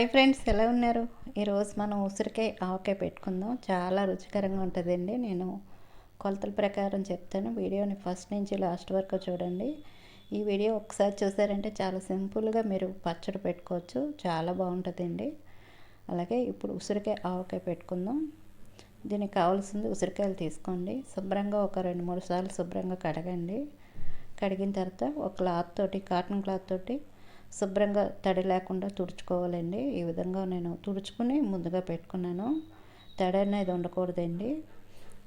Hi friends, ఎలా ఉన్నారు? ఈరోజు మనం ఉసిరికాయ ఆవకాయ పెట్టుకుందాం. చాలా రుచికరంగా ఉంటుందండి. నేను కొలతల ప్రకారం చెప్తాను. వీడియోని ఫస్ట్ నుంచి లాస్ట్ వరకు చూడండి. ఈ వీడియో ఒకసారి చూసారంటే చాలా సింపుల్గా మీరు పచ్చడి పెట్టుకోవచ్చు. చాలా బాగుంటుందండి. అలాగే ఇప్పుడు ఉసిరికాయ ఆవకాయ పెట్టుకుందాం. దీనికి కావాల్సింది ఉసిరికాయలు తీసుకోండి. శుభ్రంగా ఒక 2-3 సార్లు శుభ్రంగా కడగండి. కడిగిన తర్వాత ఒక క్లాత్ తోటి, కాటన్ క్లాత్ తోటి శుభ్రంగా తడి లేకుండా తుడుచుకోవాలండి. ఈ విధంగా నేను తుడుచుకుని ముందుగా పెట్టుకున్నాను. తడి అనేది ఉండకూడదండి.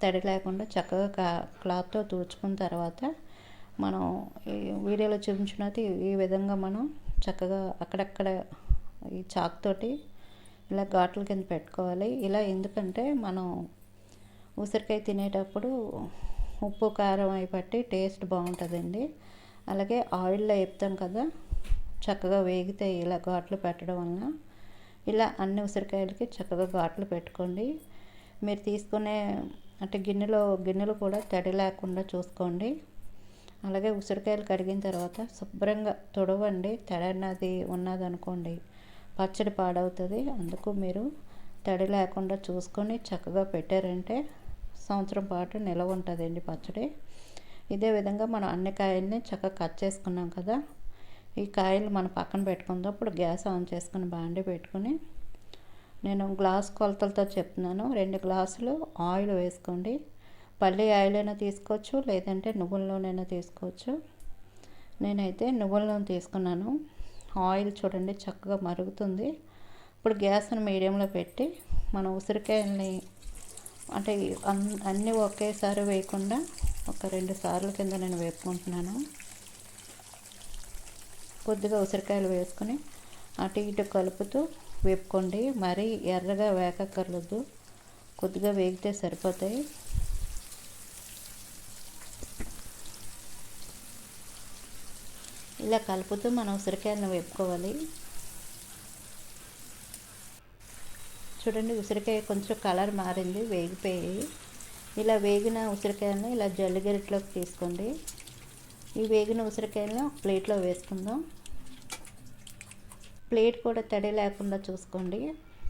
తడి లేకుండా చక్కగా క్లాత్తో తుడుచుకున్న తర్వాత మనం ఈ వీడియోలో చూపించినట్టు ఈ విధంగా మనం చక్కగా అక్కడక్కడ ఈ చాక్ తోటి ఇలా ఘాట్ల కింద పెట్టుకోవాలి. ఇలా ఎందుకంటే మనం ఉసిరికాయ తినేటప్పుడు ఉప్పు కారం అవి పట్టి టేస్ట్ బాగుంటుందండి. అలాగే ఆయిల్లో వేపుతాం కదా, చక్కగా వేగితే ఇలా ఘాట్లు పెట్టడం వలన ఇలా అన్ని ఉసిరికాయలకి చక్కగా ఘాట్లు పెట్టుకోండి. మీరు తీసుకునే అంటే గిన్నెలు కూడా తడి లేకుండా చూసుకోండి. అలాగే ఉసిరికాయలు కడిగిన తర్వాత శుభ్రంగా తుడవండి. తడి అన్నది ఉన్నదనుకోండి పచ్చడి పాడవుతుంది. అందుకు మీరు తడి లేకుండా చూసుకొని చక్కగా పెట్టారంటే సంవత్సరం పాటు నిలవ ఉంటుందండి పచ్చడి. ఇదే విధంగా మనం అన్ని కాయల్ని చక్కగా కట్ చేసుకున్నాం కదా, ఈ కాయలు మనం పక్కన పెట్టుకుందాం. ఇప్పుడు గ్యాస్ ఆన్ చేసుకుని బాండి పెట్టుకుని నేను గ్లాస్ కొలతలతో చెప్తున్నాను. 2 గ్లాసులు ఆయిల్ వేసుకోండి. పల్లి ఆయిల్ అయినా తీసుకోవచ్చు, లేదంటే నువ్వుల నూనె అయినా తీసుకోవచ్చు. నేనైతే నువ్వుల నూనె తీసుకున్నాను. ఆయిల్ చూడండి చక్కగా మరుగుతుంది. ఇప్పుడు గ్యాస్ని మీడియంలో పెట్టి మనం ఉసిరికాయల్ని అంటే అన్నీ ఒకేసారి వేయకుండా ఒక 2 సార్లు కింద నేను వేపుకుంటున్నాను. కొద్దిగా ఉసిరికాయలు వేసుకొని అటు ఇటు కలుపుతూ వేపుకోండి. మరీ ఎర్రగా వేగక్కర్లేదు, కొద్దిగా వేగితే సరిపోతాయి. ఇలా కలుపుతూ మనం ఉసిరికాయలను వేపుకోవాలి. చూడండి, ఉసిరికాయ కొంచెం కలర్ మారింది, వేగిపోయి. ఇలా వేగిన ఉసిరికాయలను ఇలా జల్లిగరిటలోకి తీసుకోండి. ఈ వేగిన ఉసిరికాయలను ఒక ప్లేట్లో వేసుకుందాం. ప్లేట్ కూడా తడి లేకుండా చూసుకోండి.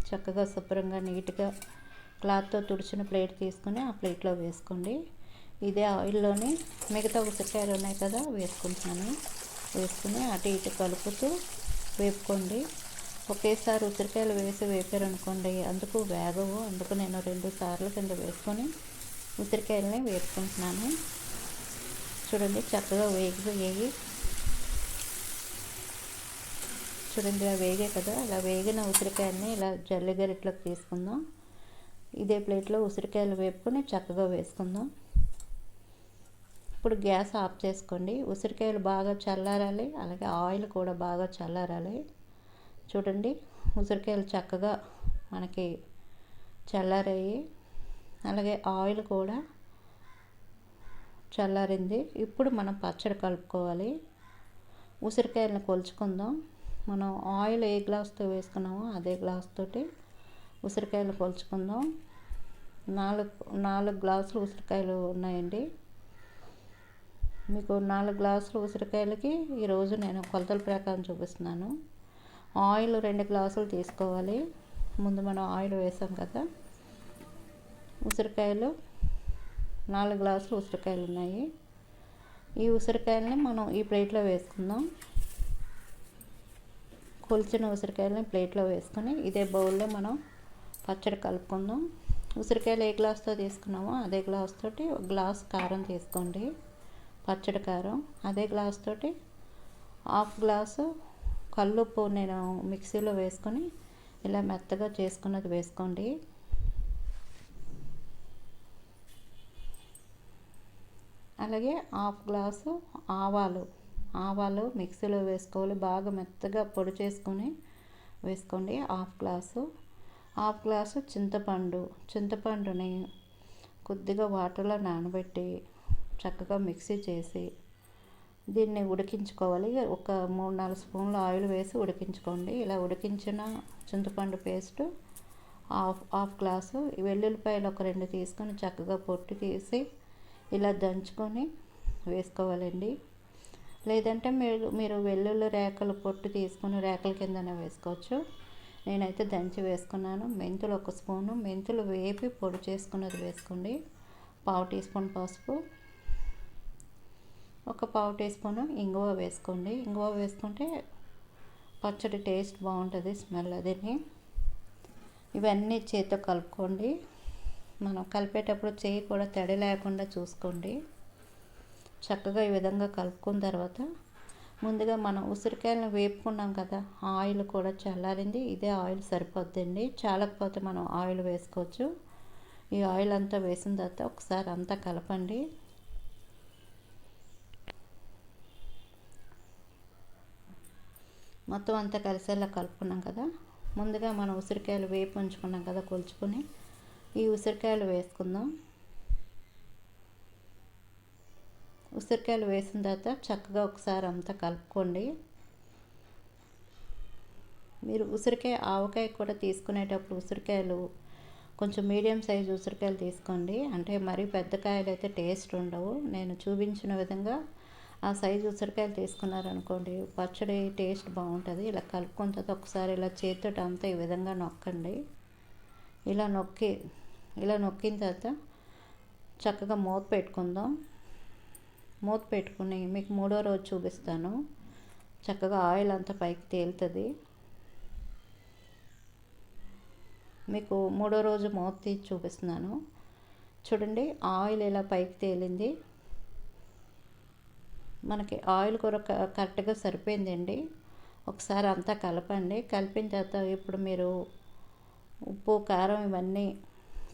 చక్కగా శుభ్రంగా నీట్గా క్లాత్తో తుడిచిన ప్లేట్ తీసుకుని ఆ ప్లేట్లో వేసుకోండి. ఇదే ఆయిల్లోనే మిగతా ఉసిరికాయలు ఉన్నాయి కదా వేసుకుంటున్నాను. వేసుకుని అటు ఇటు కలుపుతూ వేపుకోండి. ఒకేసారి ఉసిరికాయలు వేసి వేపారనుకోండి అందుకు వేగవు. అందుకు నేను 2 సార్లు కింద వేసుకొని ఉసిరికాయలని వేపుకుంటున్నాను. చూడండి చక్కగా వేగిపోయాయి. చూడండి ఇలా వేగే కదా, ఇలా వేగిన ఉసిరికాయలని ఇలా జల్లిగరిటలోకి తీసుకుందాం. ఇదే ప్లేట్లో ఉసిరికాయలు వేపుకొని చక్కగా వేసుకుందాం. ఇప్పుడు గ్యాస్ ఆఫ్ చేసుకోండి. ఉసిరికాయలు బాగా చల్లారాలి, అలాగే ఆయిల్ కూడా బాగా చల్లారాలి. చూడండి ఉసిరికాయలు చక్కగా మనకి చల్లారాయి, అలాగే ఆయిల్ కూడా చల్లారింది. ఇప్పుడు మనం పచ్చడి కలుపుకోవాలి. ఉసిరికాయలను కొలుచుకుందాం. మనం ఆయిల్ ఏ గ్లాస్తో వేసుకున్నామో అదే గ్లాస్ తోటి ఉసిరికాయలు కొలుచుకుందాం. 4 గ్లాసులు ఉసిరికాయలు ఉన్నాయండి. మీకు 4 గ్లాసులు ఉసిరికాయలకి ఈరోజు నేను కొలతల ప్రకారం చూపిస్తున్నాను. ఆయిల్ 2 గ్లాసులు తీసుకోవాలి. ముందు మనం ఆయిల్ వేసాం కదా, ఉసిరికాయలు 4 గ్లాసులు ఉసిరికాయలు ఉన్నాయి. ఈ ఉసిరికాయలని మనం ఈ ప్లేట్లో వేసుకుందాం. కొలిచిన ఉసిరికాయలని ప్లేట్లో వేసుకొని ఇదే బౌల్లో మనం పచ్చడి కలుపుకుందాం. ఉసిరికాయలు ఏ గ్లాస్తో తీసుకున్నామో అదే గ్లాస్ తోటి 1 గ్లాస్ కారం తీసుకోండి, పచ్చడి కారం. అదే గ్లాస్ తోటి 1/2 గ్లాసు కల్లుప్పు నేను మిక్సీలో వేసుకొని ఇలా మెత్తగా చేసుకున్నది వేసుకోండి. అలాగే 1/2 గ్లాసు ఆవాలు మిక్సీలో వేసుకోవాలి. బాగా మెత్తగా పొడి చేసుకొని వేసుకోండి. 1/2 గ్లాసు చింతపండుని కొద్దిగా వాటర్లో నానబెట్టి చక్కగా మిక్సీ చేసి దీన్ని ఉడికించుకోవాలి. ఒక 3-4 స్పూన్లు ఆయిల్ వేసి ఉడికించుకోండి. ఇలా ఉడికించిన చింతపండు పేస్టు హాఫ్ గ్లాసు. వెల్లుల్లిపాయలు ఒక 2 తీసుకొని చక్కగా పొట్టు తీసి ఇలా దంచుకొని వేసుకోవాలండి. లేదంటే మీరు వెల్లుల్లి రేకలు పొట్టు తీసుకుని రేకల కిందనే వేసుకోవచ్చు. నేనైతే దంచి వేసుకున్నాను. మెంతులు 1 స్పూను, మెంతులు వేపి పొడి చేసుకున్నది వేసుకోండి. పావు టీ స్పూన్ పసుపు, ఒక పావు టీ స్పూను ఇంగువ వేసుకోండి. ఇంగువ వేసుకుంటే పచ్చడి టేస్ట్ బాగుంటుంది, స్మెల్ అదిని. ఇవన్నీ చేతితో కలుపుకోండి. మనం కలిపేటప్పుడు చేయి కూడా తడి లేకుండా చూసుకోండి. చక్కగా ఈ విధంగా కలుపుకున్న తర్వాత ముందుగా మనం ఉసిరికాయలను వేపుకున్నాం కదా, ఆయిల్ కూడా చల్లారింది. ఇదే ఆయిల్ సరిపోద్దండి. చాలకపోతే మనం ఆయిల్ వేసుకోవచ్చు. ఈ ఆయిల్ అంతా వేసిన తర్వాత ఒకసారి అంతా కలపండి. మొత్తం అంతా కలిసేలా కలుపుకున్నాం కదా. ముందుగా మనం ఉసిరికాయలు వేపు ఉంచుకున్నాం కదా కొలుచుకొని, ఈ ఉసిరికాయలు వేసుకుందాం. ఉసిరికాయలు వేసిన తర్వాత చక్కగా ఒకసారి అంతా కలుపుకోండి. మీరు ఉసిరికాయ ఆవకాయ కూడా తీసుకునేటప్పుడు ఉసిరికాయలు కొంచెం మీడియం సైజు ఉసిరికాయలు తీసుకోండి. అంటే మరీ పెద్ద కాయలు అయితే టేస్ట్ ఉండవు. నేను చూపించిన విధంగా ఆ సైజు ఉసిరికాయలు తీసుకున్నారనుకోండి, పచ్చడి టేస్ట్ బాగుంటుంది. ఇలా కలుపుకున్న తర్వాత ఒకసారి ఇలా చేతితో అంతా ఈ విధంగా నొక్కండి. ఇలా నొక్కిన తర్వాత చక్కగా మూత పెట్టుకుందాం. మూత పెట్టుకుని మీకు 3వ రోజు చూపిస్తాను. చక్కగా ఆయిల్ అంతా పైకి తేలుతుంది. మీకు 3వ రోజు మూత తీసి చూపిస్తున్నాను. చూడండి, ఆయిల్ ఇలా పైకి తేలింది. మనకి ఆయిల్ కూడా కరెక్ట్గా సరిపోయిందండి. ఒకసారి అంతా కలపండి. కలిపిన తర్వాత ఇప్పుడు మీరు ఉప్పు, కారం ఇవన్నీ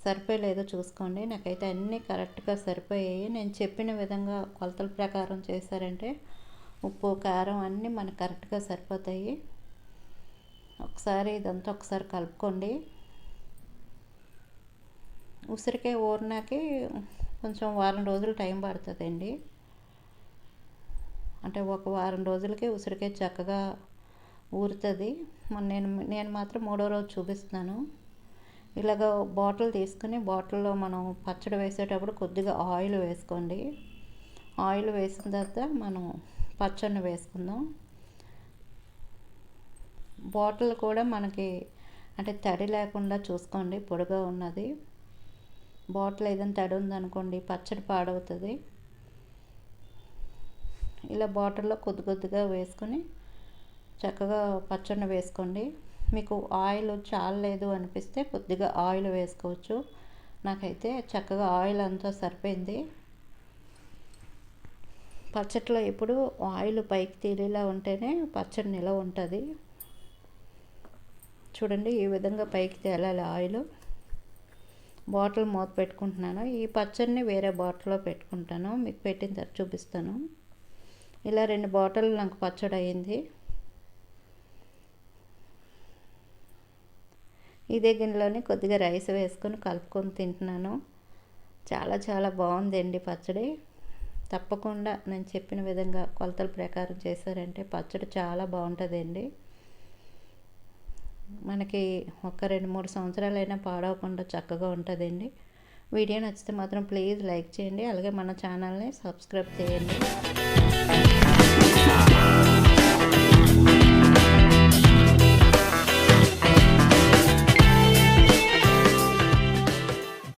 సరిపోయలేదో చూసుకోండి. నాకైతే అన్నీ కరెక్ట్గా సరిపోయాయి. నేను చెప్పిన విధంగా కొలతల ప్రకారం చేశారంటే ఉప్పు, కారం అన్నీ మనకు కరెక్ట్గా సరిపోతాయి. ఒకసారి ఇదంతా ఒకసారి కలుపుకోండి. ఉసిరికాయ ఊరినాకి కొంచెం వారం రోజులు టైం పడుతుందండి. అంటే ఒక వారం రోజులకి ఉసిరికాయ చక్కగా ఊరుతుంది. నేను మాత్రం 3వ రోజు చూపిస్తున్నాను. ఇలాగ బాటిల్ తీసుకుని బాటిల్లో మనం పచ్చడి వేసేటప్పుడు కొద్దిగా ఆయిల్ వేసుకోండి. ఆయిల్ వేసిన తర్వాత మనం పచ్చడిని వేసుకుందాం. బాటిల్ కూడా మనకి అంటే తడి లేకుండా చూసుకోండి, పొడిగా ఉన్నది. బాటిల్ ఏదైనా తడి ఉందనుకోండి పచ్చడి పాడవుతుంది. ఇలా బాటిల్లో కొద్దిగా వేసుకొని చక్కగా పచ్చడిని వేసుకోండి. మీకు ఆయిల్ చాలలేదు అనిపిస్తే కొద్దిగా ఆయిల్ వేసుకోవచ్చు. నాకైతే చక్కగా ఆయిల్ అంతా సరిపోయింది. పచ్చడిలో ఎప్పుడు ఆయిల్ పైకి తేలేలా ఉంటేనే పచ్చడి నిలవ ఉంటుంది. చూడండి, ఈ విధంగా పైకి తేలాలి ఆయిల్. బాటిల్ మూత పెట్టుకుంటున్నాను. ఈ పచ్చడిని వేరే బాటిల్లో పెట్టుకుంటాను. మీకు పెట్టిన తర్వాత చూపిస్తాను. ఇలా 2 బాటిల్ నాకు పచ్చడి అయ్యింది. ఇదే గిన్నెలోనే కొద్దిగా రైస్ వేసుకొని కలుపుకొని తింటున్నాను. చాలా బాగుందండి పచ్చడి. తప్పకుండా నేను చెప్పిన విధంగా కొలతల ప్రకారం చేశారంటే పచ్చడి చాలా బాగుంటుందండి. మనకి ఒక 2-3 సంవత్సరాలైనా పాడవకుండా చక్కగా ఉంటుందండి. వీడియో నచ్చితే మాత్రం ప్లీజ్ లైక్ చేయండి. అలాగే మన ఛానల్ని సబ్స్క్రైబ్ చేయండి.